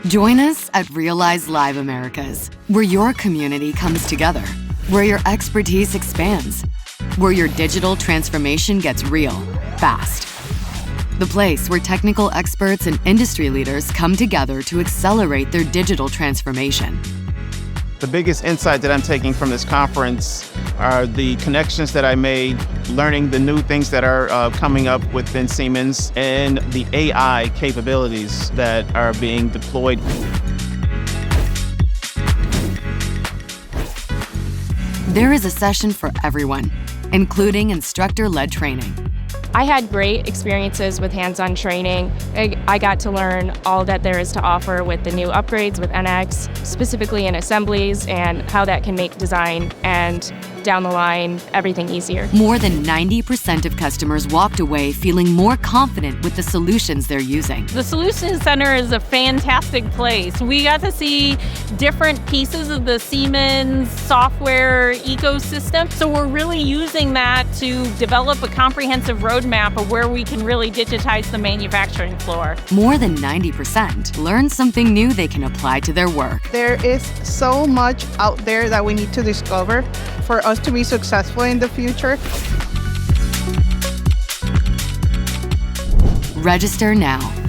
Join us at Realize Live Americas, where your community comes together, where your expertise expands, where your digital transformation gets real, fast. The place where technical experts and industry leaders come together to accelerate their digital transformation. The biggest insight that I'm taking from this conference are the connections that I made, learning the new things that are coming up within Siemens, and the AI capabilities that are being deployed. There is a session for everyone, including instructor-led training. I had great experiences with hands-on training. I got to learn all that there is to offer with the new upgrades with NX, specifically in assemblies, and how that can make design and down the line everything easier. More than 90% of customers walked away feeling more confident with the solutions they're using. The Solutions Center is a fantastic place. We got to see different pieces of the Siemens software ecosystem, so we're really using that to develop a comprehensive roadmap of where we can really digitize the manufacturing floor. More than 90% learned something new they can apply to their work. There is so much out there that we need to discover for us to be successful in the future. Register now.